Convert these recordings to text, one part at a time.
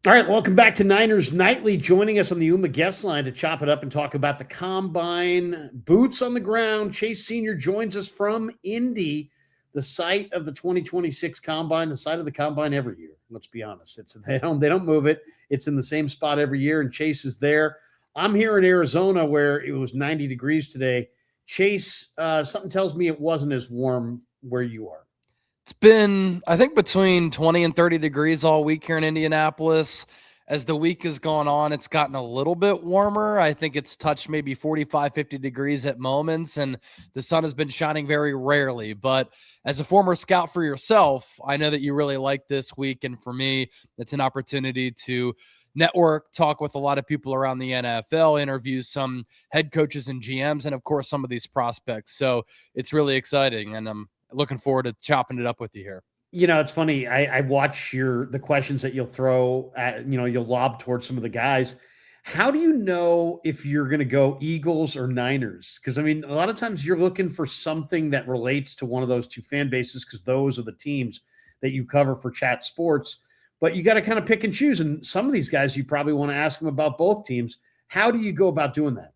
All right, welcome back to Niners Nightly. Joining us on the UMA guest line to chop it up and talk about the combine, boots on the ground. Chase Sr. joins us from Indy, the site of the 2026 combine, the site of the combine every year. Let's be honest. They don't move it. It's in the same spot every year, and Chase is there. I'm here in Arizona where it was 90 degrees today. Chase, something tells me it wasn't as warm where you are. It's been, I think, between 20 and 30 degrees all week here in Indianapolis. As the week has gone on, it's gotten a little bit warmer. I think it's touched maybe 45, 50 degrees at moments, and the sun has been shining very rarely. But as a former scout for yourself, I know that you really like this week. And for me, it's an opportunity to network, talk with a lot of people around the NFL, interview some head coaches and GMs, and of course, some of these prospects. So it's really exciting, and I'm looking forward to chopping it up with you here. You know, it's funny. I watch the questions that you'll throw at, you'll lob towards some of the guys. How do you know if you're going to go Eagles or Niners? Because, I mean, a lot of times you're looking for something that relates to one of those two fan bases because those are the teams that you cover for Chat Sports. But you got to kind of pick and choose. And some of these guys, you probably want to ask them about both teams. How do you go about doing that?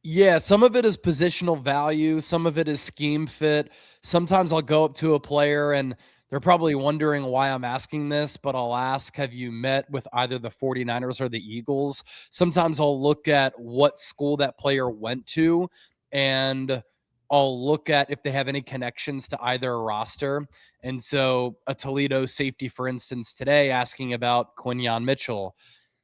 Yeah, some of it is positional value. Some of it is scheme fit. Sometimes I'll go up to a player and they're probably wondering why I'm asking this, but I'll ask, have you met with either the 49ers or the Eagles? Sometimes I'll look at what school that player went to, and I'll look at if they have any connections to either roster. And so a Toledo safety, for instance, today asking about Quinyon Mitchell,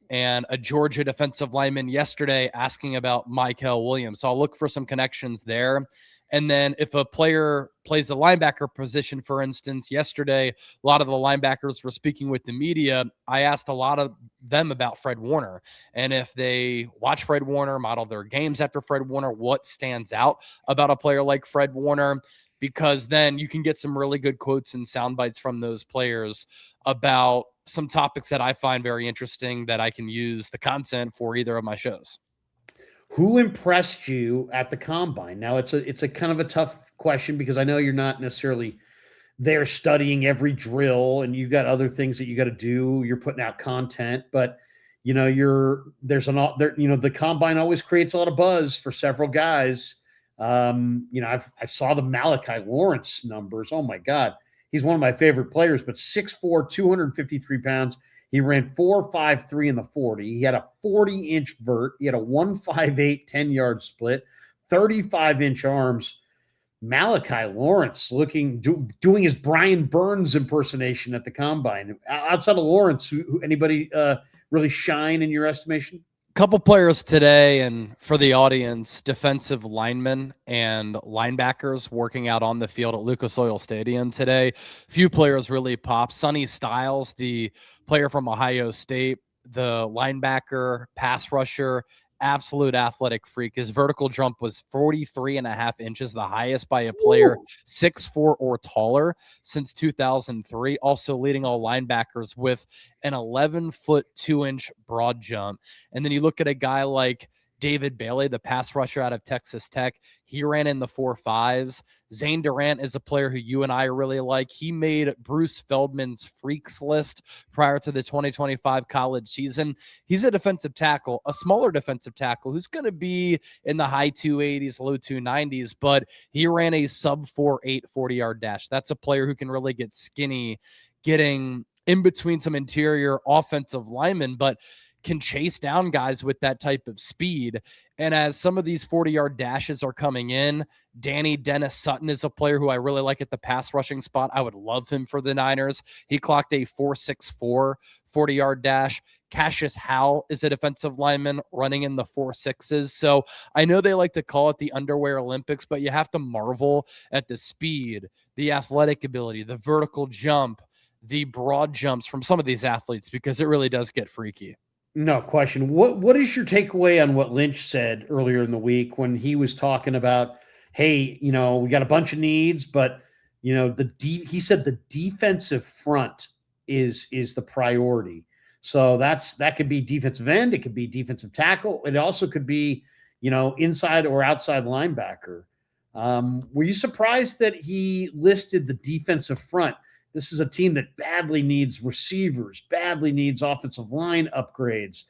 and a Georgia defensive lineman yesterday asking about Michael Williams. So I'll look for some connections there. And then if a player plays the linebacker position, for instance, yesterday, a lot of the linebackers were speaking with the media. I asked a lot of them about Fred Warner. And if they watch Fred Warner, model their games after Fred Warner, what stands out about a player like Fred Warner? Because then you can get some really good quotes and sound bites from those players about some topics that I find very interesting that I can use the content for either of my shows. Who impressed you at the combine? Now it's a kind of a tough question because I know you're not necessarily there studying every drill and you've got other things that you got to do. You're putting out content, but the combine always creates a lot of buzz for several guys. I saw the Malachi Lawrence numbers. Oh my God. He's one of my favorite players, but 6'4", 253 pounds. He ran 4.53 in the 40. He had a 40-inch vert. He had a 1.58 10-yard split, 35-inch arms. Malachi Lawrence doing his Brian Burns impersonation at the combine. Outside of Lawrence, anybody really shine in your estimation? Couple players today, and for the audience, defensive linemen and linebackers working out on the field at Lucas Oil Stadium today. Few players really pop. Sonny Styles, the player from Ohio State, the linebacker, pass rusher, absolute athletic freak. His vertical jump was 43.5 inches, the highest by a player 6'4" or taller since 2003. Also leading all linebackers with an 11-foot 2-inch broad jump. And then you look at a guy like David Bailey, the pass rusher out of Texas Tech. He ran in the 4.5s. Zane Durant is a player who you and I really like. He made Bruce Feldman's freaks list prior to the 2025 college season. He's a defensive tackle, a smaller defensive tackle who's going to be in the high 280s, low 290s, but he ran a sub 4.8 40-yard dash. That's a player who can really get skinny, getting in between some interior offensive linemen, but can chase down guys with that type of speed. And as some of these 40-yard dashes are coming in, Danny Dennis Sutton is a player who I really like at the pass rushing spot. I would love him for the Niners. He clocked a 4.64 40-yard dash. Cassius Howell is a defensive lineman running in the 4.6s. So I know they like to call it the underwear Olympics, but you have to marvel at the speed, the athletic ability, the vertical jump, the broad jumps from some of these athletes, because it really does get freaky. No question. What is your takeaway on what Lynch said earlier in the week when he was talking about, hey, we got a bunch of needs, but he said the defensive front is the priority. So that could be defensive end, it could be defensive tackle, it also could be inside or outside linebacker. Were you surprised that he listed the defensive front? This is a team that badly needs receivers, badly needs offensive line upgrades.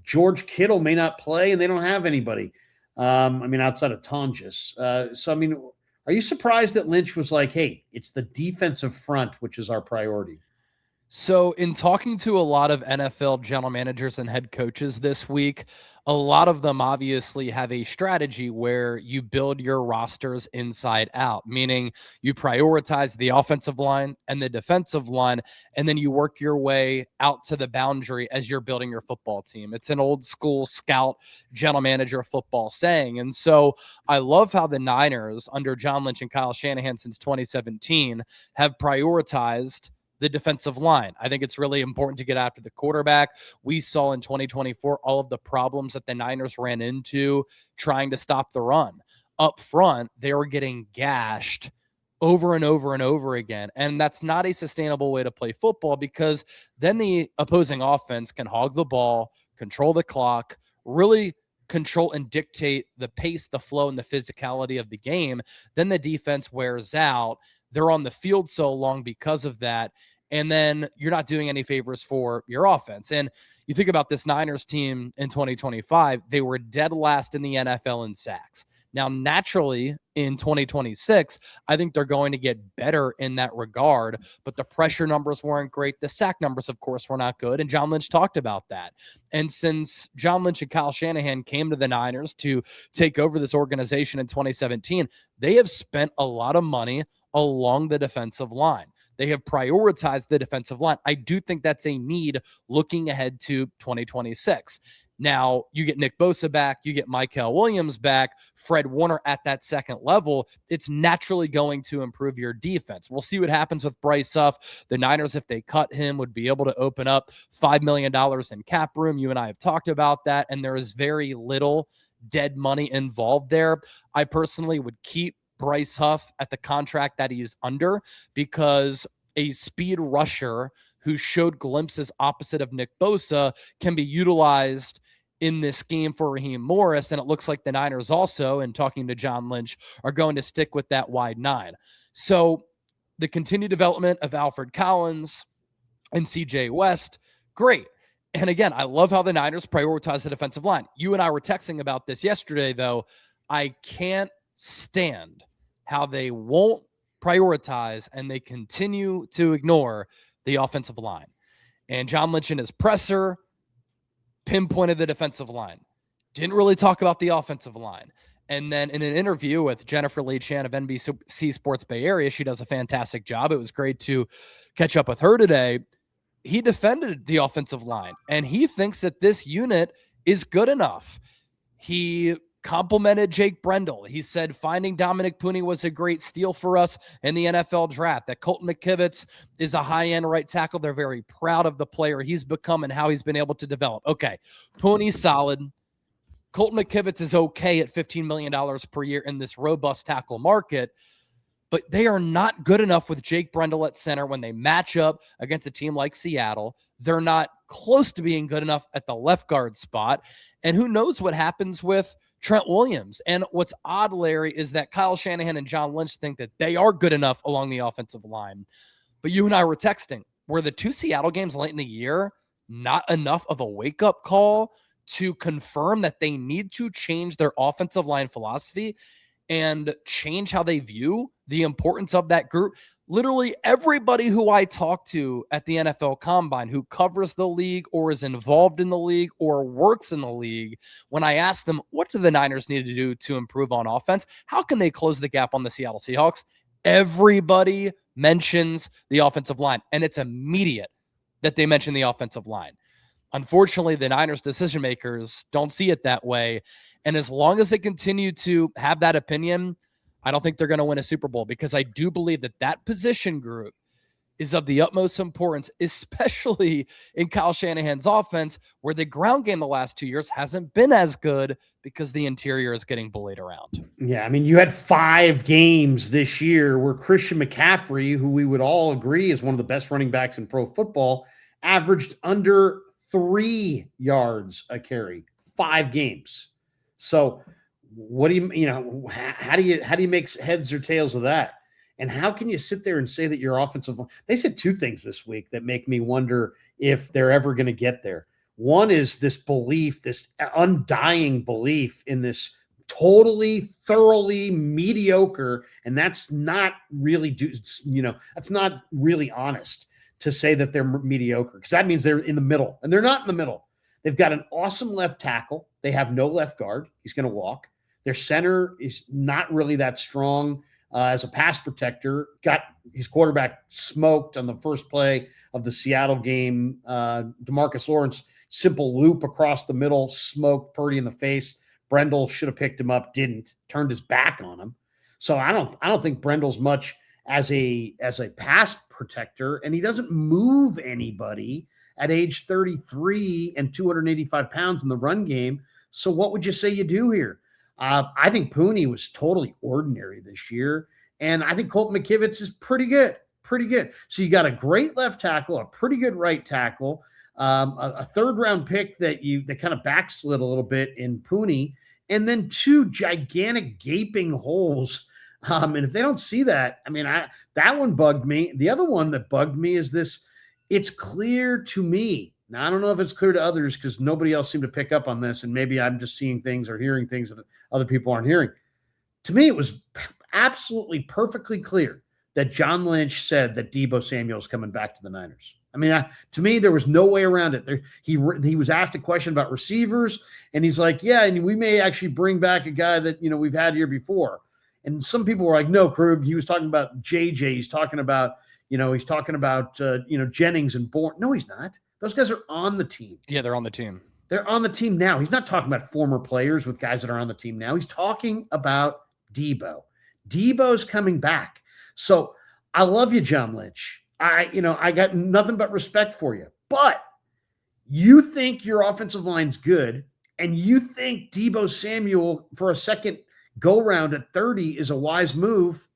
George Kittle may not play, and they don't have anybody. Outside of Tonjes. Are you surprised that Lynch was like, hey, it's the defensive front, which is our priority? So, in talking to a lot of NFL general managers and head coaches this week, a lot of them obviously have a strategy where you build your rosters inside out, meaning you prioritize the offensive line and the defensive line, and then you work your way out to the boundary as you're building your football team. It's an old school scout general manager football saying. And so I love how the Niners, under John Lynch and Kyle Shanahan since 2017, have prioritized the defensive line. I think it's really important to get after the quarterback. We saw in 2024 all of the problems that the Niners ran into trying to stop the run. Up front, they were getting gashed over and over and over again. And that's not a sustainable way to play football, because then the opposing offense can hog the ball, control the clock, really control and dictate the pace, the flow, and the physicality of the game. Then the defense wears out. They're on the field so long because of that. And then you're not doing any favors for your offense. And you think about this Niners team in 2025, they were dead last in the NFL in sacks. Now, naturally, in 2026, I think they're going to get better in that regard, but the pressure numbers weren't great. The sack numbers, of course, were not good, and John Lynch talked about that. And since John Lynch and Kyle Shanahan came to the Niners to take over this organization in 2017, they have spent a lot of money along the defensive line. They have prioritized the defensive line. I do think that's a need looking ahead to 2026. Now, you get Nick Bosa back, you get Mykel Williams back, Fred Warner at that second level. It's naturally going to improve your defense. We'll see what happens with Bryce Huff. The Niners, if they cut him, would be able to open up $5 million in cap room. You and I have talked about that, and there is very little dead money involved there. I personally would keep Bryce Huff at the contract that he's under, because a speed rusher who showed glimpses opposite of Nick Bosa can be utilized in this scheme for Raheem Morris. And it looks like the Niners also, and talking to John Lynch, are going to stick with that wide nine. So the continued development of Alfred Collins and CJ West, great. And again, I love how the Niners prioritize the defensive line. You and I were texting about this yesterday, though. I can't stand how they won't prioritize and they continue to ignore the offensive line. And John Lynch in his presser pinpointed the defensive line. Didn't really talk about the offensive line. And then in an interview with Jennifer Lee Chan of NBC Sports Bay Area, she does a fantastic job. It was great to catch up with her today. He defended the offensive line, and he thinks that this unit is good enough. He complimented Jake Brendel. He said finding Dominic Pooney was a great steal for us in the NFL draft, that Colton McKivitz is a high-end right tackle. They're very proud of the player he's become and how he's been able to develop. Okay, Pooney's solid. Colton McKivitz is okay at $15 million per year in this robust tackle market, but they are not good enough with Jake Brendel at center when they match up against a team like Seattle. They're not close to being good enough at the left guard spot. And who knows what happens with Trent Williams. And what's odd, Larry, is that Kyle Shanahan and John Lynch think that they are good enough along the offensive line. But you and I were texting, were the two Seattle games late in the year not enough of a wake-up call to confirm that they need to change their offensive line philosophy and change how they view the importance of that group? Literally everybody who I talk to at the NFL Combine who covers the league or is involved in the league or works in the league, when I ask them, what do the Niners need to do to improve on offense? How can they close the gap on the Seattle Seahawks? Everybody mentions the offensive line, and it's immediate that they mention the offensive line. Unfortunately, the Niners decision makers don't see it that way. And as long as they continue to have that opinion, I don't think they're going to win a Super Bowl, because I do believe that that position group is of the utmost importance, especially in Kyle Shanahan's offense, where the ground game the last 2 years hasn't been as good because the interior is getting bullied around. Yeah, I mean, you had 5 games this year where Christian McCaffrey, who we would all agree is one of the best running backs in pro football, averaged under 3 yards a carry. 5 games. So what do you how do you make heads or tails of that? And how can you sit there and say that your offensive line? They said two things this week that make me wonder if they're ever going to get there. One is this belief, this undying belief in this totally, thoroughly mediocre, and that's not really, that's not really honest to say that they're mediocre, because that means they're in the middle, and they're not in the middle. They've got an awesome left tackle. They have no left guard. He's going to walk. Their center is not really that strong as a pass protector. Got his quarterback smoked on the first play of the Seattle game. DeMarcus Lawrence, simple loop across the middle, smoked Purdy in the face. Brendel should have picked him up, didn't, turned his back on him. So I don't think Brendel's much as a pass protector, and he doesn't move anybody at age 33 and 285 pounds in the run game. So what would you say you do here? I think Pooney was totally ordinary this year, and I think Colton McKivitz is pretty good. So you got a great left tackle, a pretty good right tackle, a third-round pick that kind of backslid a little bit in Pooney, and then two gigantic gaping holes. And if they don't see that, I mean, that one bugged me. The other one that bugged me is this. It's clear to me. Now, I don't know if it's clear to others because nobody else seemed to pick up on this, and maybe I'm just seeing things or hearing things that other people aren't hearing. To me, it was absolutely perfectly clear that John Lynch said that Deebo Samuel is coming back to the Niners. I mean, to me, there was no way around it. He was asked a question about receivers, and he's like, yeah, and we may actually bring back a guy that, we've had here before. And some people were like, no, Krug, he was talking about JJ. He's talking about, Jennings and Bourne. No, he's not. Those guys are on the team. Yeah, they're on the team. They're on the team now. He's not talking about former players with guys that are on the team now. He's talking about Deebo. Deebo's coming back. So I love you, John Lynch. I got nothing but respect for you. But you think your offensive line's good, and you think Deebo Samuel for a second go round at 30 is a wise move.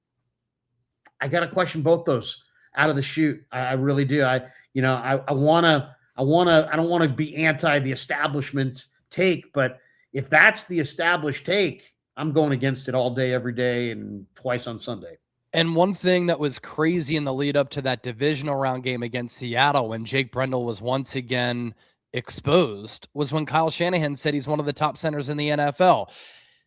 I got to question both those out of the chute. I really do. I don't want to be anti the establishment take, but if that's the established take, I'm going against it all day, every day, and twice on Sunday. And one thing that was crazy in the lead up to that divisional round game against Seattle, when Jake Brendel was once again exposed, was when Kyle Shanahan said he's one of the top centers in the NFL.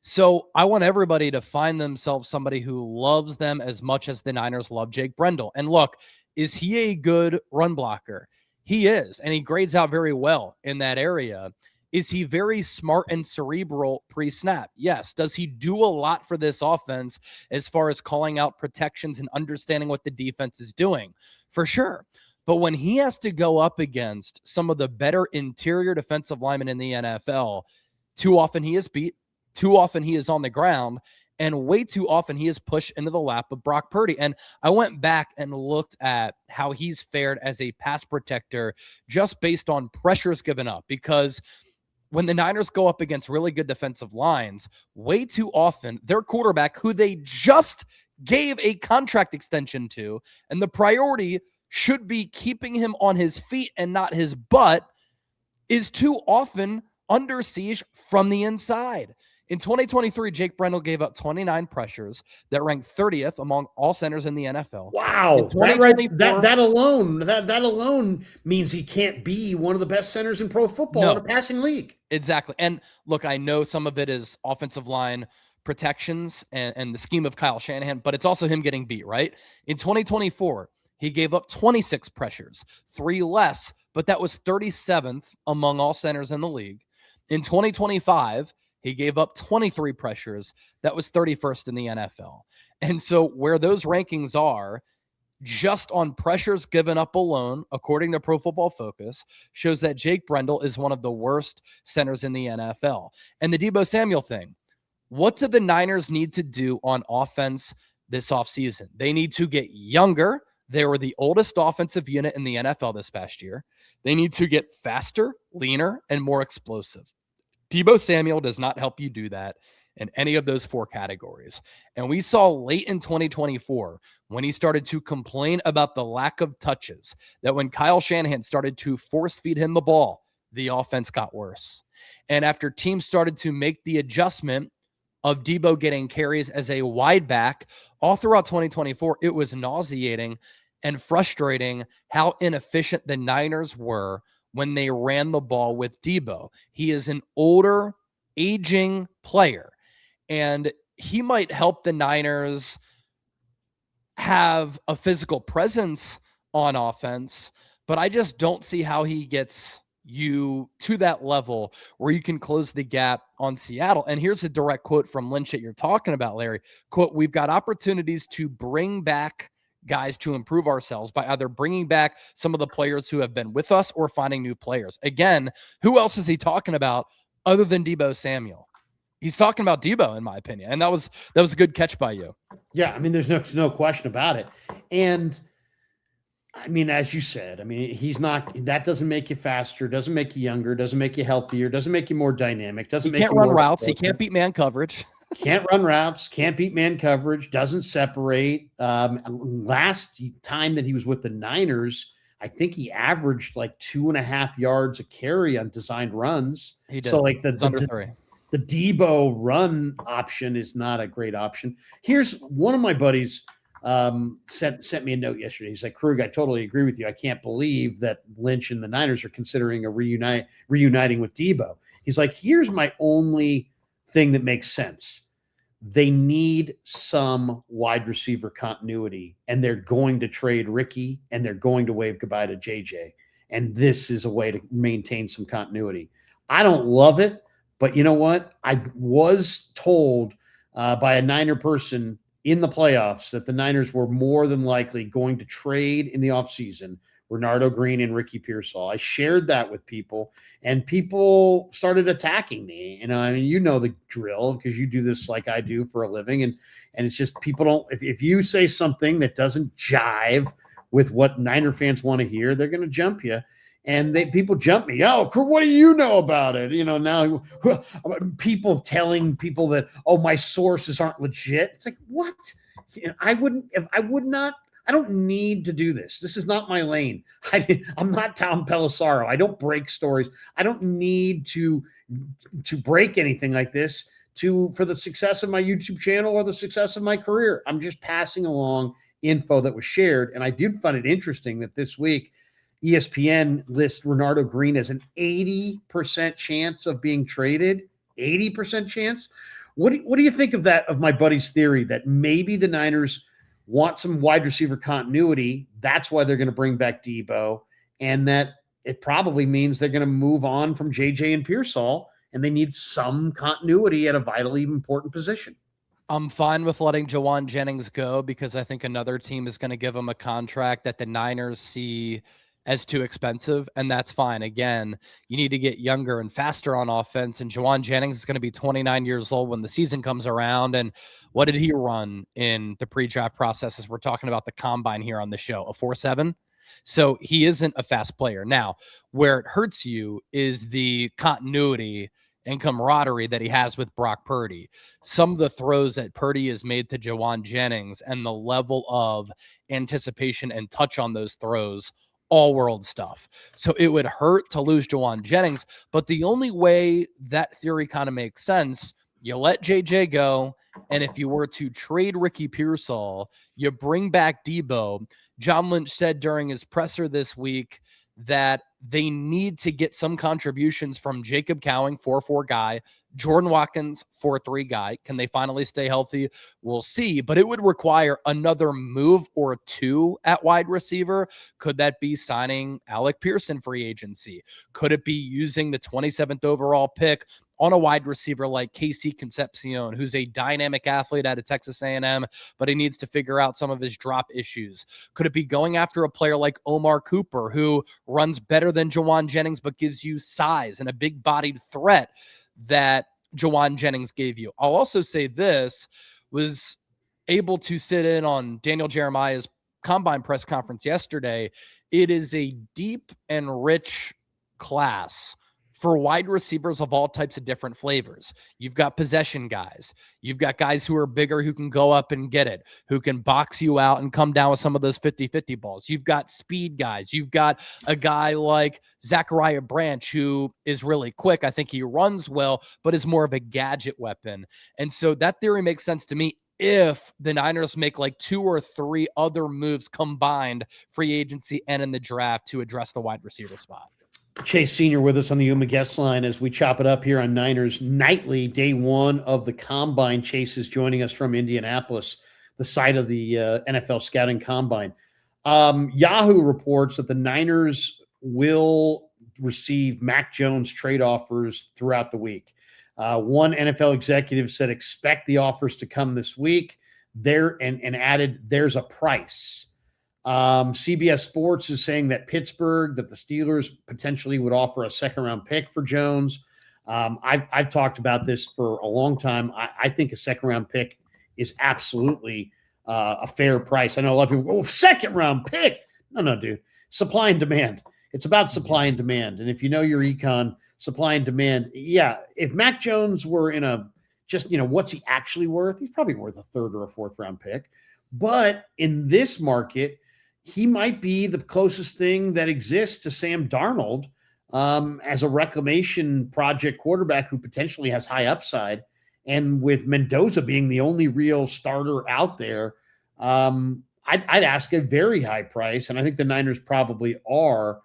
So I want everybody to find themselves somebody who loves them as much as the Niners love Jake Brendel. And look, is he a good run blocker? He is, and he grades out very well in that area. Is he very smart and cerebral pre-snap? Yes. Does he do a lot for this offense as far as calling out protections and understanding what the defense is doing? For sure. But when he has to go up against some of the better interior defensive linemen in the NFL, too often he is beat, too often he is on the ground, and way too often he is pushed into the lap of Brock Purdy. And I went back and looked at how he's fared as a pass protector just based on pressures given up, because when the Niners go up against really good defensive lines, way too often their quarterback, who they just gave a contract extension to, and the priority should be keeping him on his feet and not his butt, is too often under siege from the inside. In 2023, Jake Brendel gave up 29 pressures that ranked 30th among all centers in the NFL. Wow. That alone means he can't be one of the best centers in pro football in a passing league. Exactly. And look, I know some of it is offensive line protections and the scheme of Kyle Shanahan, but it's also him getting beat, right? In 2024, he gave up 26 pressures, 3 less, but that was 37th among all centers in the league. In 2025, he gave up 23 pressures. That was 31st in the NFL. And so where those rankings are, just on pressures given up alone, according to Pro Football Focus, shows that Jake Brendel is one of the worst centers in the NFL. And the Deebo Samuel thing, what do the Niners need to do on offense this offseason? They need to get younger. They were the oldest offensive unit in the NFL this past year. They need to get faster, leaner, and more explosive. Deebo Samuel does not help you do that in any of those 4 categories. And we saw late in 2024, when he started to complain about the lack of touches, that when Kyle Shanahan started to force feed him the ball, the offense got worse. And after teams started to make the adjustment of Deebo getting carries as a wide back all throughout 2024. It was nauseating and frustrating how inefficient the Niners were when they ran the ball with Deebo. He is an older, aging player, and he might help the Niners have a physical presence on offense, but I just don't see how he gets you to that level where you can close the gap on Seattle. And here's a direct quote from Lynch that you're talking about, Larry. Quote, "We've got opportunities to bring back guys to improve ourselves by either bringing back some of the players who have been with us or finding new players." Again, who else is he talking about other than Deebo Samuel? He's talking about Deebo, in my opinion. And that was a good catch by you. Yeah, I mean, there's no question about it. And I mean, as you said, I mean, that doesn't make you faster, doesn't make you younger, doesn't make you healthier, doesn't make you more dynamic, doesn't He make can't you run more routes. He explosive. can't beat man coverage. Can't run routes, can't beat man coverage, doesn't separate. Last time that he was with the Niners, I think he averaged like 2.5 yards a carry on designed runs. He did. So like under 3. The Deebo run option is not a great option. Here's one of my buddies sent me a note yesterday. He's like, "Krug, I totally agree with you. I can't believe that Lynch and the Niners are considering reuniting with Deebo." He's like, "Here's my only thing that makes sense. They need some wide receiver continuity, and they're going to trade Ricky, and they're going to wave goodbye to JJ. And this is a way to maintain some continuity." I don't love it, but you know what? I was told by a Niner person in the playoffs that the Niners were more than likely going to trade in the offseason Renardo Green and Ricky Pearsall. I shared that with people, and people started attacking me. You know, I mean, you know the drill because you do this like I do for a living, and it's just people don't. If you say something that doesn't jive with what Niner fans want to hear, they're going to jump you. And people jump me. "Oh, what do you know about it?" You know, now people telling people that, "Oh, my sources aren't legit." It's like, what? You know, I would not. I don't need to do this. This is not my lane. I'm not Tom Pelissaro. I don't break stories. I don't need to break anything like this for the success of my YouTube channel or the success of my career. I'm just passing along info that was shared. And I did find it interesting that this week ESPN lists Renardo Green as an 80% chance of being traded. 80% chance. What do you think of that, of my buddy's theory that maybe the Niners want some wide receiver continuity? That's why they're going to bring back Deebo, and that it probably means they're going to move on from JJ and Pearsall, and they need some continuity at a vitally important position. I'm fine with letting Jauan Jennings go because I think another team is going to give him a contract that the Niners see as too expensive, and that's fine. Again, you need to get younger and faster on offense, and Jauan Jennings is going to be 29 years old when the season comes around. And what did he run in the pre-draft processes? We're talking about the combine here on the show, a 4.7. So he isn't a fast player. Now, where it hurts you is the continuity and camaraderie that he has with Brock Purdy. Some of the throws that Purdy has made to Jauan Jennings and the level of anticipation and touch on those throws, all world stuff. So it would hurt to lose Jauan Jennings, but the only way that theory kind of makes sense, you let JJ go, and if you were to trade Ricky Pearsall, you bring back Deebo. John Lynch said during his presser this week that they need to get some contributions from Jacob Cowing, 4.4 guy, Jordan Watkins, 4.3 guy. Can they finally stay healthy? We'll see, but it would require another move or two at wide receiver. Could that be signing Alec Pearson free agency? Could it be using the 27th overall pick on a wide receiver like Casey Concepcion, who's a dynamic athlete out of Texas A&M, but he needs to figure out some of his drop issues? Could it be going after a player like Omar Cooper, who runs better than Jauan Jennings, but gives you size and a big-bodied threat that Jauan Jennings gave you? I'll also say this, was able to sit in on Daniel Jeremiah's combine press conference yesterday. It is a deep and rich class for wide receivers of all types of different flavors. You've got possession guys. You've got guys who are bigger who can go up and get it, who can box you out and come down with some of those 50-50 balls. You've got speed guys. You've got a guy like Zachariah Branch who is really quick. I think he runs well, but is more of a gadget weapon. And so that theory makes sense to me if the Niners make like 2 or 3 other moves combined, free agency and in the draft, to address the wide receiver spot. Chase Sr. with us on the Yuma guest line as we chop it up here on Niners Nightly, day 1 of the Combine. Chase is joining us from Indianapolis, the site of the NFL Scouting Combine. Yahoo reports that the Niners will receive Mac Jones trade offers throughout the week. One NFL executive said expect the offers to come this week. And added there's a price. CBS Sports is saying that the Steelers potentially would offer a second-round pick for Jones. I've talked about this for a long time. I think a second-round pick is absolutely a fair price. I know a lot of people go, oh, second-round pick. No, dude. Supply and demand. It's about supply and demand. And if you know your econ, supply and demand, yeah, if Mac Jones were in what's he actually worth? He's probably worth a 3rd or a 4th-round pick. But in this market, he might be the closest thing that exists to Sam Darnold as a reclamation project quarterback who potentially has high upside. And with Mendoza being the only real starter out there, I'd ask a very high price, and I think the Niners probably are.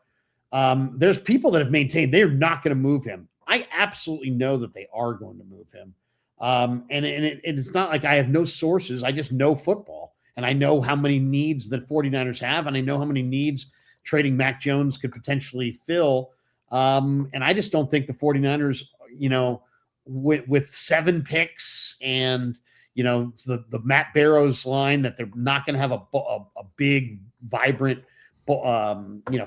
There's people that have maintained they're not going to move him. I absolutely know that they are going to move him. And it's not like I have no sources. I just know football. And I know how many needs the 49ers have, and I know how many needs trading Mac Jones could potentially fill. And I just don't think the 49ers, with 7 picks and, the Matt Barrows line, that they're not going to have a big, vibrant,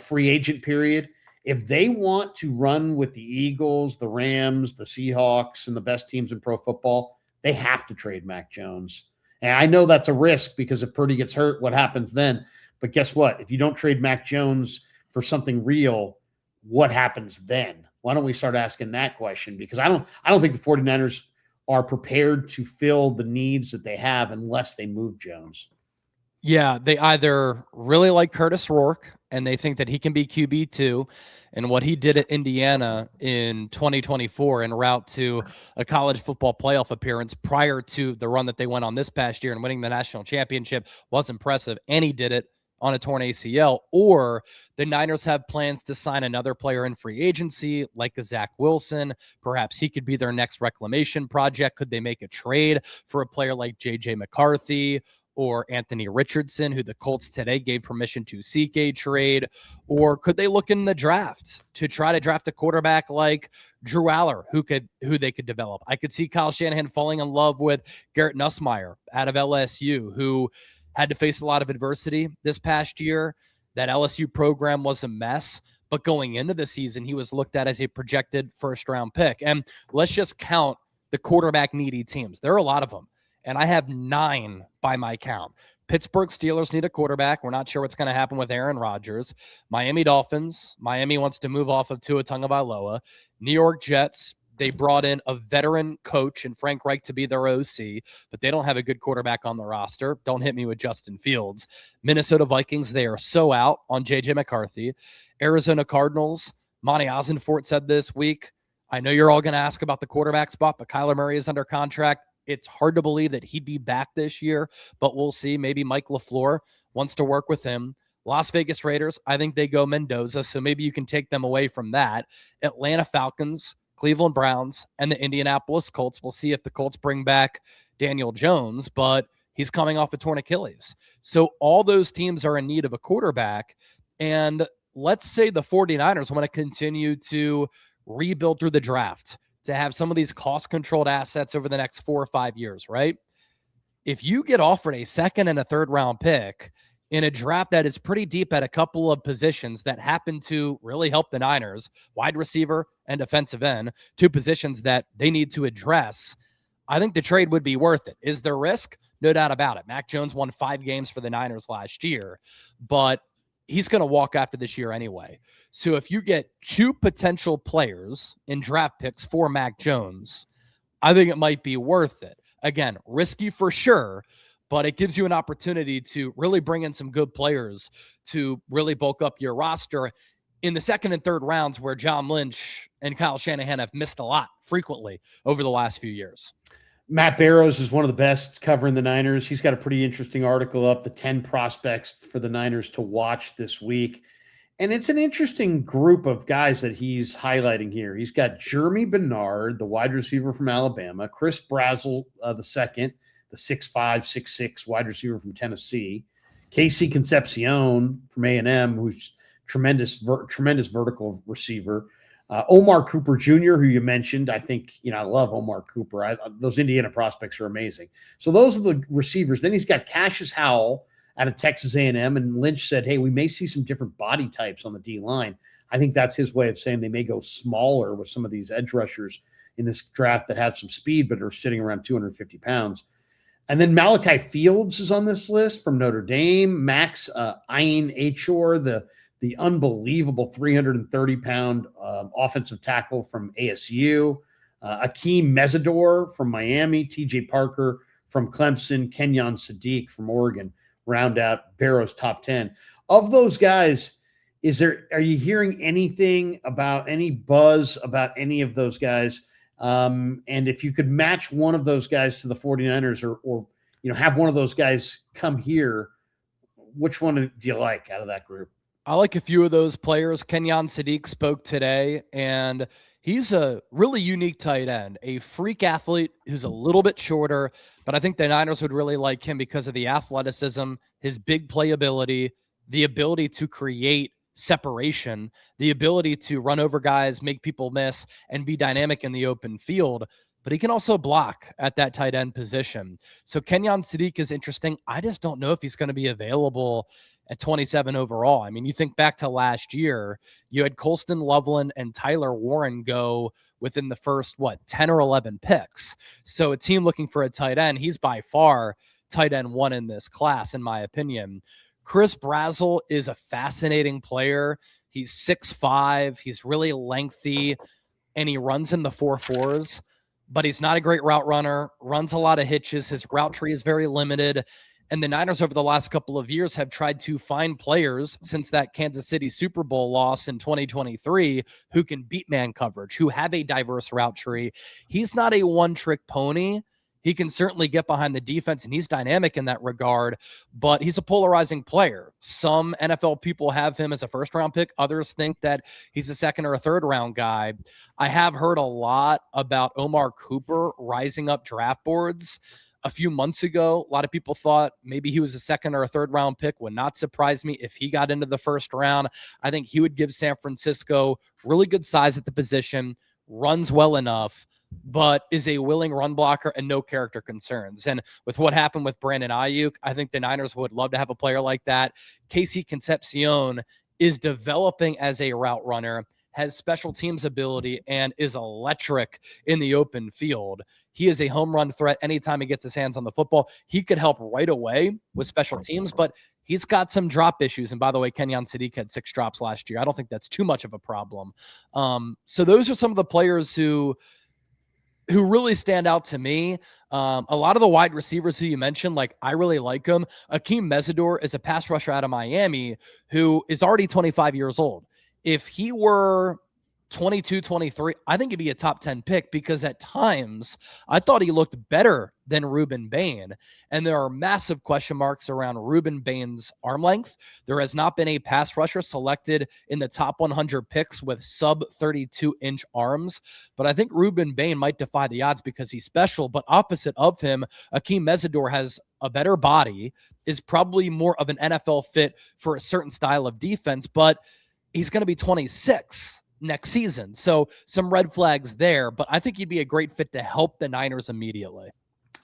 free agent period. If they want to run with the Eagles, the Rams, the Seahawks, and the best teams in pro football, they have to trade Mac Jones. And I know that's a risk because if Purdy gets hurt, what happens then? But guess what? If you don't trade Mac Jones for something real, what happens then? Why don't we start asking that question? Because I don't think the 49ers are prepared to fill the needs that they have unless they move Jones. Yeah, they either really like Curtis Rourke and they think that he can be QB2, and what he did at Indiana in 2024 en route to a college football playoff appearance prior to the run that they went on this past year and winning the national championship was impressive, and he did it on a torn ACL. Or the Niners have plans to sign another player in free agency like a Zach Wilson. Perhaps he could be their next reclamation project. Could they make a trade for a player like J.J. McCarthy or Anthony Richardson, who the Colts today gave permission to seek a trade? Or could they look in the draft to try to draft a quarterback like Drew Aller, who they could develop? I could see Kyle Shanahan falling in love with Garrett Nussmeier out of LSU, who had to face a lot of adversity this past year. That LSU program was a mess, but going into the season, he was looked at as a projected first-round pick. And let's just count the quarterback-needy teams. There are a lot of them, and I have 9 by my count. Pittsburgh Steelers need a quarterback. We're not sure what's going to happen with Aaron Rodgers. Miami Dolphins. Miami wants to move off of Tua Tagovailoa. New York Jets. They brought in a veteran coach and Frank Reich to be their OC, but they don't have a good quarterback on the roster. Don't hit me with Justin Fields. Minnesota Vikings, they are so out on J.J. McCarthy. Arizona Cardinals, Monty Ossenfort said this week, I know you're all going to ask about the quarterback spot, but Kyler Murray is under contract. It's hard to believe that he'd be back this year, but we'll see. Maybe Mike LaFleur wants to work with him. Las Vegas Raiders, I think they go Mendoza, so maybe you can take them away from that. Atlanta Falcons, Cleveland Browns, and the Indianapolis Colts. We'll see if the Colts bring back Daniel Jones, but he's coming off a torn Achilles. So all those teams are in need of a quarterback. And let's say the 49ers want to continue to rebuild through the draft to have some of these cost-controlled assets over the next 4 or 5 years, right? If you get offered a 2nd and a 3rd round pick in a draft that is pretty deep at a couple of positions that happen to really help the Niners, wide receiver and defensive end, 2 positions that they need to address, I think the trade would be worth it. Is there risk? No doubt about it. Mac Jones won 5 games for the Niners last year. But he's going to walk after this year anyway. So if you get 2 potential players in draft picks for Mac Jones, I think it might be worth it. Again, risky for sure, but it gives you an opportunity to really bring in some good players to really bulk up your roster in the second and third rounds, where John Lynch and Kyle Shanahan have missed a lot frequently over the last few years. Matt Barrows is one of the best covering the Niners. He's got a pretty interesting article up, the 10 prospects for the Niners to watch this week. And it's an interesting group of guys that he's highlighting here. He's got Jeremy Bernard, the wide receiver from Alabama, Chris Brazzell, the second, the 6'5", 6'6" wide receiver from Tennessee, Casey Concepcion from A&M, who's tremendous vertical receiver, Omar Cooper Jr., who you mentioned. I think, I love Omar Cooper. Those Indiana prospects are amazing. So those are the receivers. Then he's got Cassius Howell out of Texas A&M, and Lynch said, hey, we may see some different body types on the D-line. I think that's his way of saying they may go smaller with some of these edge rushers in this draft that have some speed but are sitting around 250 pounds. And then Malachi Fields is on this list from Notre Dame, Max Ayin Achor, the unbelievable 330-pound offensive tackle from ASU, Akeem Mesidor from Miami, TJ Parker from Clemson, Kenyon Sadiq from Oregon round out Barrow's top 10. Of those guys, are you hearing anything about any buzz about any of those guys? And if you could match one of those guys to the 49ers or have one of those guys come here, which one do you like out of that group? I like a few of those players. Kenyon Sadiq spoke today, and he's a really unique tight end, a freak athlete who's a little bit shorter, but I think the Niners would really like him because of the athleticism, his big playability, the ability to create separation, the ability to run over guys, make people miss, and be dynamic in the open field. But he can also block at that tight end position. So Kenyon Sadiq is interesting. I just don't know if he's going to be available at 27 overall. I mean, you think back to last year, you had Colston Loveland and Tyler Warren go within the first, 10 or 11 picks. So a team looking for a tight end, he's by far tight end 1 in this class, in my opinion. Chris Brazzell is a fascinating player. He's 6'5", he's really lengthy, and he runs in the 4.4s, but he's not a great route runner, runs a lot of hitches. His route tree is very limited. And the Niners over the last couple of years have tried to find players since that Kansas City Super Bowl loss in 2023 who can beat man coverage, who have a diverse route tree. He's not a one-trick pony. He can certainly get behind the defense, and he's dynamic in that regard, but he's a polarizing player. Some NFL people have him as a first-round pick. Others think that he's a second or a third-round guy. I have heard a lot about Omar Cooper rising up draft boards. A few months ago, a lot of people thought maybe he was a second or a third round pick. Would not surprise me if he got into the first round. I think he would give San Francisco really good size at the position, runs well enough, but is a willing run blocker and no character concerns. And with what happened with Brandon Ayuk, I think the Niners would love to have a player like that. Casey Concepcion is developing as a route runner, has special teams ability, and is electric in the open field. He is a home run threat anytime he gets his hands on the football. He could help right away with special teams, but he's got some drop issues. And by the way, Kenyon Sadiq had 6 drops last year. I don't think that's too much of a problem. So those are some of the players who really stand out to me. A lot of the wide receivers who you mentioned, I really like them. Akeem Mesidor is a pass rusher out of Miami who is already 25 years old. If he were 22, 23, I think he'd be a top 10 pick because at times I thought he looked better than Ruben Bain. And there are massive question marks around Ruben Bain's arm length. There has not been a pass rusher selected in the top 100 picks with sub 32-inch arms. But I think Ruben Bain might defy the odds because he's special. But opposite of him, Akeem Mesidor has a better body, is probably more of an NFL fit for a certain style of defense, but he's going to be 26 next season. So some red flags there, but I think he'd be a great fit to help the Niners immediately.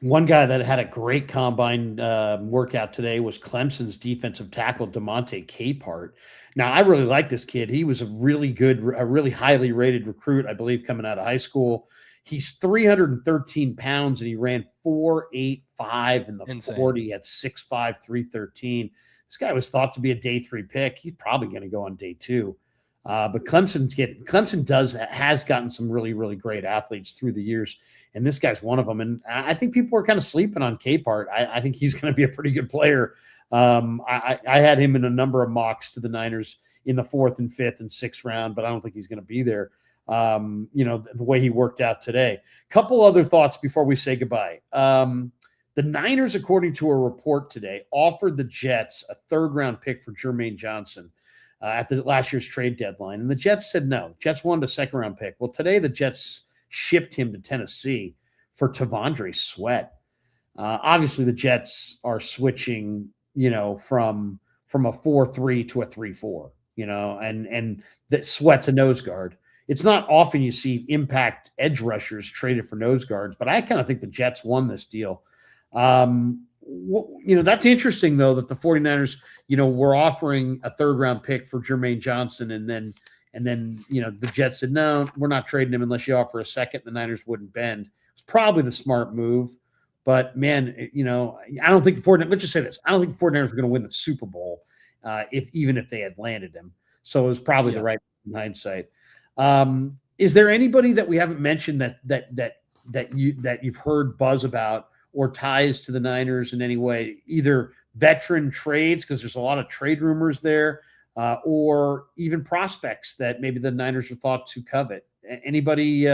One guy that had a great combine workout today was Clemson's defensive tackle, DeMonte Capehart. Now, I really like this kid. He was a really highly rated recruit, I believe, coming out of high school. He's 313 pounds, and he ran 4.85 in the 40 at 6'5", 313. This guy was thought to be a day 3 pick. He's probably going to go on day 2. But Clemson has gotten some really, really great athletes through the years, and this guy's one of them. And I think people are kind of sleeping on Capehart. I think he's going to be a pretty good player. I had him in a number of mocks to the Niners in the 4th and 5th and 6th round, but I don't think he's going to be there. The way he worked out today. Couple other thoughts before we say goodbye. The Niners, according to a report today, offered the Jets a 3rd-round pick for Jermaine Johnson at the last year's trade deadline. And the Jets said no. Jets wanted a 2nd-round pick. Well, today the Jets shipped him to Tennessee for Tavondre Sweat. Obviously, the Jets are switching, from a 4-3 to a 3-4, and that Sweat's a nose guard. It's not often you see impact edge rushers traded for nose guards, but I kind of think the Jets won this deal. That's interesting, though, that the 49ers, were offering a 3rd-round pick for Jermaine Johnson, and then the Jets said, no, we're not trading him unless you offer a 2nd. The Niners wouldn't bend. It's probably the smart move, but man, I don't think the 49ers, let's just say this. I don't think the 49ers are going to win the Super Bowl, even if they had landed him. So it was probably the right in hindsight. Is there anybody that we haven't mentioned that you've heard buzz about or ties to the Niners in any way, either veteran trades, because there's a lot of trade rumors there, or even prospects that maybe the Niners are thought to covet? Anybody,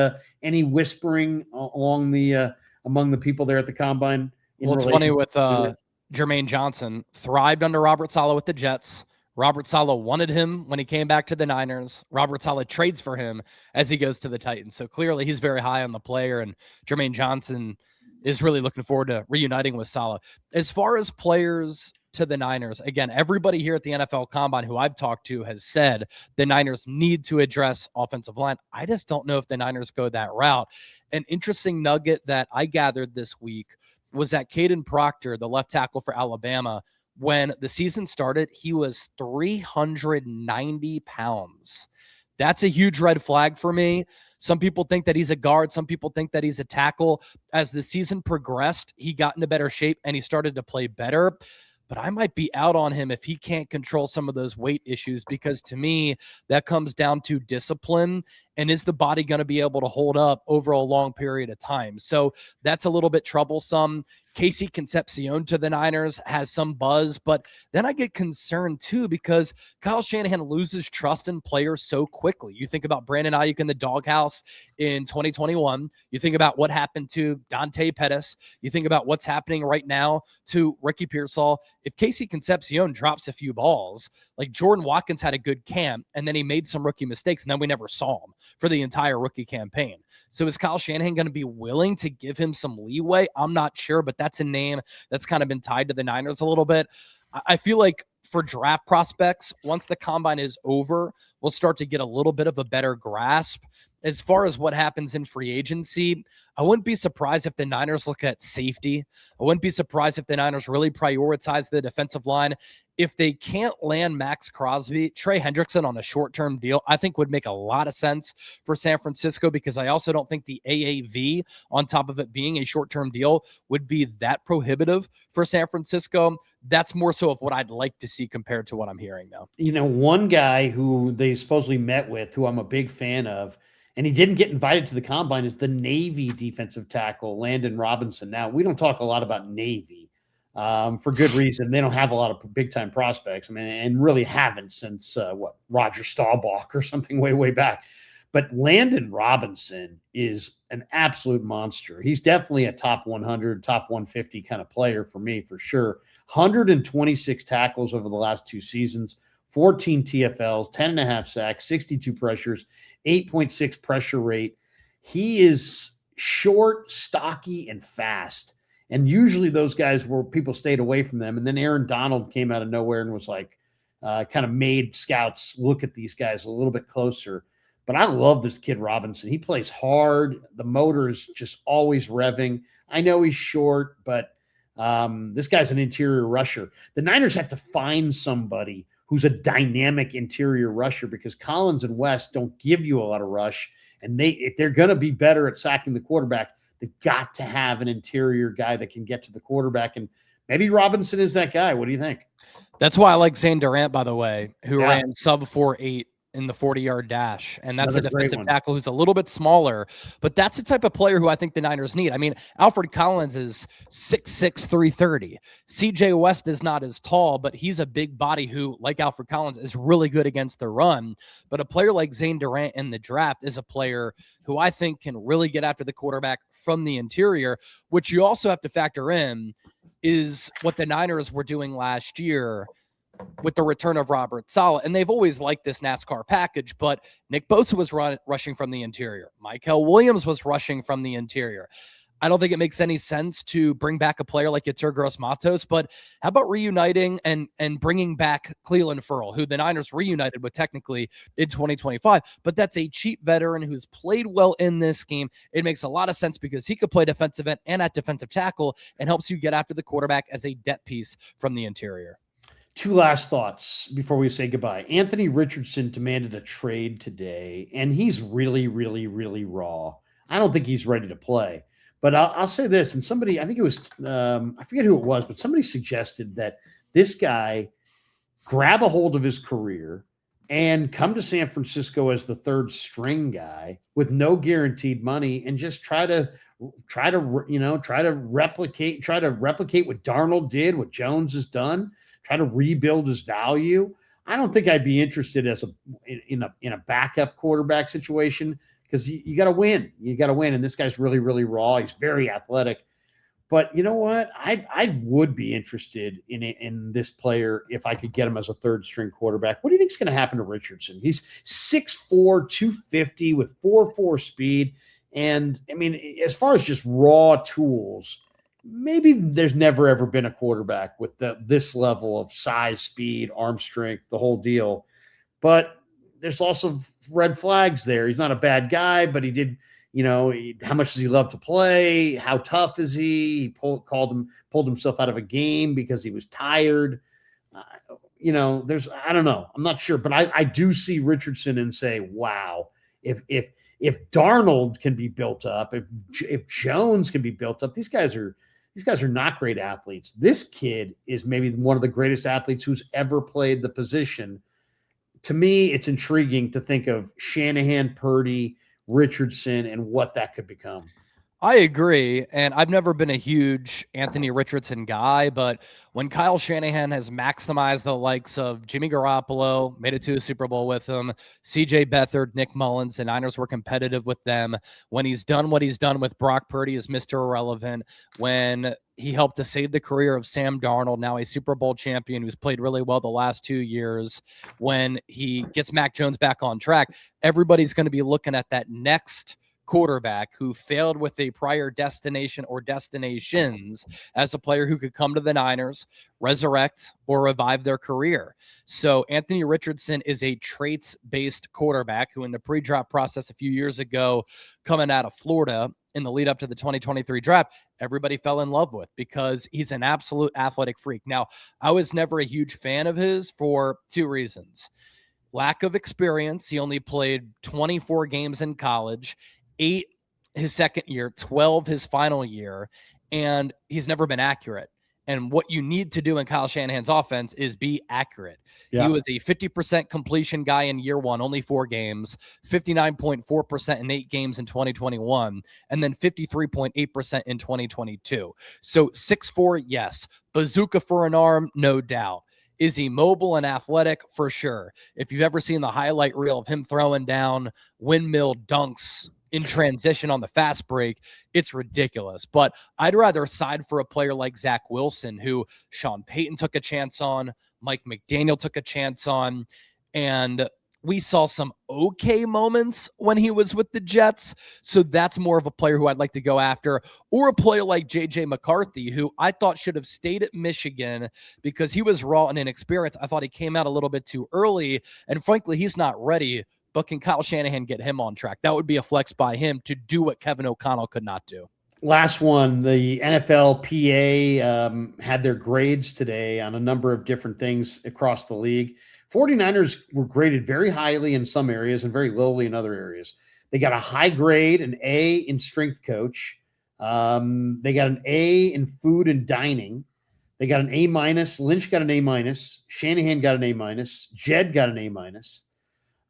any whispering among the people there at the Combine? Well, it's funny with Jermaine Johnson, thrived under Robert Saleh with the Jets. Robert Saleh wanted him when he came back to the Niners. Robert Saleh trades for him as he goes to the Titans. So clearly he's very high on the player, and Jermaine Johnson is really looking forward to reuniting with Saleh. As far as players to the Niners, again, everybody here at the NFL Combine who I've talked to has said the Niners need to address offensive line. I just don't know if the Niners go that route. An interesting nugget that I gathered this week was that Caden Proctor, the left tackle for Alabama, when the season started, he was 390 pounds. That's a huge red flag for me. Some people think that he's a guard. Some people think that he's a tackle. As the season progressed, he got into better shape and he started to play better. But I might be out on him if he can't control some of those weight issues, because to me, that comes down to discipline. And is the body going to be able to hold up over a long period of time? So that's a little bit troublesome. Casey Concepcion to the Niners has some buzz, but then I get concerned too, because Kyle Shanahan loses trust in players so quickly. You think about Brandon Ayuk in the doghouse in 2021. You think about what happened to Dante Pettis. You think about what's happening right now to Ricky Pearsall. If Casey Concepcion drops a few balls, like Jordan Watkins had a good camp, and then he made some rookie mistakes, and then we never saw him for the entire rookie campaign. So is Kyle Shanahan going to be willing to give him some leeway? I'm not sure, but that's a name that's kind of been tied to the Niners a little bit. I feel like for draft prospects, once the Combine is over, we'll start to get a little bit of a better grasp. As far as what happens in free agency, I wouldn't be surprised if the Niners look at safety. I wouldn't be surprised if the Niners really prioritize the defensive line. If they can't land Max Crosby, Trey Hendrickson on a short-term deal, I think would make a lot of sense for San Francisco, because I also don't think the AAV, on top of it being a short-term deal, would be that prohibitive for San Francisco. That's more so of what I'd like to see compared to what I'm hearing now. One guy who they supposedly met with, who I'm a big fan of, and he didn't get invited to the Combine, is the Navy defensive tackle, Landon Robinson. Now, we don't talk a lot about Navy for good reason. They don't have a lot of big-time prospects, and really haven't since, Roger Staubach or something way back. But Landon Robinson is an absolute monster. He's definitely a top 100, top 150 kind of player for me, for sure. 126 tackles over the last 2 seasons, 14 TFLs, 10.5 sacks, 62 pressures, 8.6 pressure rate. He is short, stocky, and fast. And usually those guys were, people stayed away from them. And then Aaron Donald came out of nowhere and was like, kind of made scouts look at these guys a little bit closer. But I love this kid Robinson. He plays hard. The motor's just always revving. I know he's short, but this guy's an interior rusher. The Niners have to find somebody who's a dynamic interior rusher, because Collins and West don't give you a lot of rush. And if they're going to be better at sacking the quarterback, they've got to have an interior guy that can get to the quarterback. And maybe Robinson is that guy. What do you think? That's why I like Zane Durant, by the way, who Yeah. ran sub 4.8 in the 40-yard dash. And that's Another a great defensive one. tackle who's a little bit smaller, but that's the type of player who I think the Niners need. I mean, Alfred Collins is 6'6", 330. CJ West is not as tall, but he's a big body who, like Alfred Collins, is really good against the run. But a player like Zane Durant in the draft is a player who I think can really get after the quarterback from the interior, which you also have to factor in is what the Niners were doing last year with the return of Robert Saleh. And they've always liked this NASCAR package, but Nick Bosa was rushing from the interior. Michael Williams was rushing from the interior. I don't think it makes any sense to bring back a player like Yetur Gross-Matos, but how about reuniting and bringing back Cleveland Ferrell, who the Niners reunited with technically in 2025, but that's a cheap veteran who's played well in this game. It makes a lot of sense because he could play defensive end and at defensive tackle and helps you get after the quarterback as a depth piece from the interior. Two last thoughts before we say goodbye. Anthony Richardson demanded a trade today, and he's really, really, really raw. I don't think he's ready to play. But I'll say this, and somebody, I think it was, I forget who it was, but somebody suggested that this guy grab a hold of his career and come to San Francisco as the third string guy with no guaranteed money and just try to replicate what Darnold did, what Jones has done, try to rebuild his value. I don't think I'd be interested in a backup quarterback situation because you got to win. You got to win. And this guy's really, really raw. He's very athletic. But you know what? I would be interested in this player if I could get him as a third string quarterback. What do you think is going to happen to Richardson? He's 6'4", 250 with 4.4 speed. And I mean, as far as just raw tools, maybe there's never ever been a quarterback with this level of size, speed, arm strength, the whole deal. But there's also red flags there. He's not a bad guy, but he did, how much does he love to play? How tough is he? He pulled himself out of a game because he was tired. I don't know. I'm not sure, but I do see Richardson and say, wow, if Darnold can be built up, if Jones can be built up, these guys are not great athletes. This kid is maybe one of the greatest athletes who's ever played the position. To me, it's intriguing to think of Shanahan, Purdy, Richardson, and what that could become. I agree. And I've never been a huge Anthony Richardson guy, but when Kyle Shanahan has maximized the likes of Jimmy Garoppolo, made it to a Super Bowl with him, CJ Beathard, Nick Mullins, the Niners were competitive with them. When he's done what he's done with Brock Purdy as Mr. Irrelevant, when he helped to save the career of Sam Darnold, now a Super Bowl champion who's played really well the last 2 years, when he gets Mac Jones back on track, everybody's going to be looking at that next quarterback who failed with a prior destination or destinations as a player who could come to the Niners, resurrect or revive their career. So Anthony Richardson is a traits-based quarterback who in the pre-draft process a few years ago, coming out of Florida in the lead up to the 2023 draft, everybody fell in love with because he's an absolute athletic freak. Now, I was never a huge fan of his for two reasons. Lack of experience. He only played 24 games in college, 8 his second year, 12 his final year, and he's never been accurate. And what you need to do in Kyle Shanahan's offense is be accurate. Yeah. He was a 50% completion guy in year one, only 4 games, 59.4% in 8 games in 2021, and then 53.8% in 2022. So 6'4", yes. Bazooka for an arm, no doubt. Is he mobile and athletic? For sure. If you've ever seen the highlight reel of him throwing down windmill dunks in transition on the fast break, it's ridiculous. But I'd rather side for a player like Zach Wilson, who Sean Payton took a chance on, Mike McDaniel took a chance on, and we saw some okay moments when he was with the Jets. So that's more of a player who I'd like to go after, or a player like J.J. McCarthy, who I thought should have stayed at Michigan because he was raw and inexperienced. I thought he came out a little bit too early, and frankly, he's not ready. But can Kyle Shanahan get him on track? That would be a flex by him to do what Kevin O'Connell could not do. Last one, the NFLPA had their grades today on a number of different things across the league. 49ers were graded very highly in some areas and very lowly in other areas. They got a high grade, an A in strength coach. They got an A in food and dining. They got an A minus. Lynch got an A minus. Shanahan got an A minus. Jed got an A minus.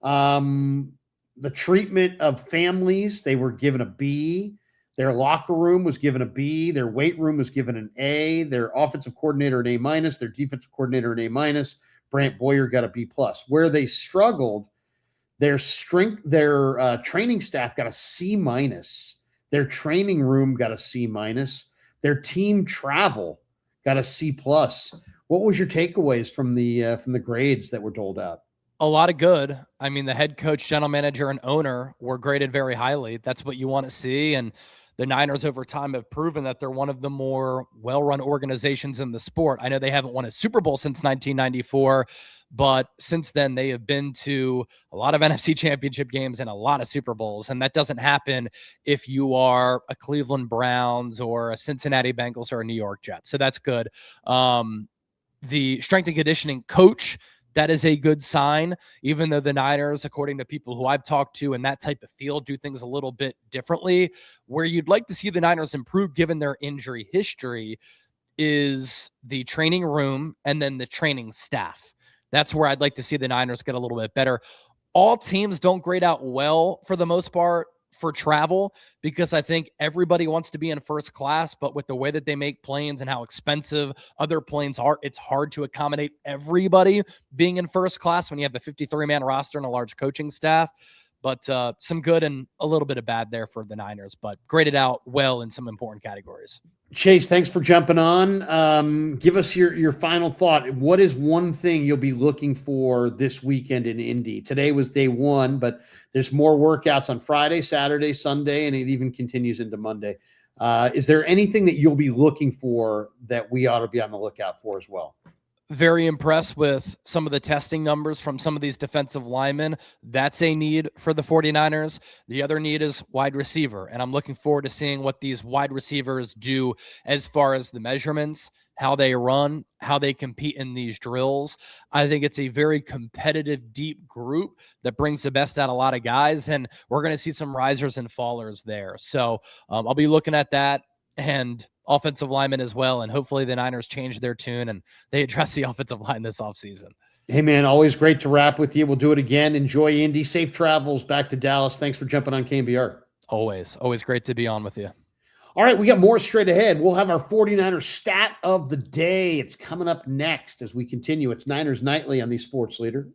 The treatment of families, they were given a B. Their locker room was given a B. Their weight room was given an A. Their offensive coordinator an A minus. Their defensive coordinator an A minus. Brant Boyer got a B plus. Where they struggled, their training staff got a C minus. Their training room got a C minus. Their team travel got a C plus. What was your takeaways from the grades that were doled out? A lot of good. I mean, the head coach, general manager, and owner were graded very highly. That's what you want to see. And the Niners over time have proven that they're one of the more well-run organizations in the sport. I know they haven't won a Super Bowl since 1994, but since then they have been to a lot of NFC championship games and a lot of Super Bowls. And that doesn't happen if you are a Cleveland Browns or a Cincinnati Bengals or a New York Jets. So that's good. The strength and conditioning coach, that is a good sign, even though the Niners, according to people who I've talked to in that type of field, do things a little bit differently. Where you'd like to see the Niners improve given their injury history is the training room and then the training staff. That's where I'd like to see the Niners get a little bit better. All teams don't grade out well for the most part for travel, because I think everybody wants to be in first class, but with the way that they make planes and how expensive other planes are, it's hard to accommodate everybody being in first class when you have a 53-man roster and a large coaching staff. But some good and a little bit of bad there for the Niners, but graded out well in some important categories. Chase, thanks for jumping on. Give us your final thought. What is one thing you'll be looking for this weekend in Indy? Today was day one, but there's more workouts on Friday, Saturday, Sunday, and it even continues into Monday. Is there anything that you'll be looking for that we ought to be on the lookout for as well? Very impressed with some of the testing numbers from some of these defensive linemen. That's a need for the 49ers. The other need is wide receiver, and I'm looking forward to seeing what these wide receivers do as far as the measurements, how they run, how they compete in these drills. I think it's a very competitive, deep group that brings the best out of a lot of guys, and we're going to see some risers and fallers there. So I'll be looking at that, and offensive linemen as well. And hopefully the Niners change their tune and they address the offensive line this offseason. Hey, man, always great to wrap with you. We'll do it again. Enjoy Indy. Safe travels back to Dallas. Thanks for jumping on KNBR. Always great to be on with you. All right, we got more straight ahead. We'll have our 49ers stat of the day. It's coming up next as we continue. It's Niners Nightly on the Sports Leader.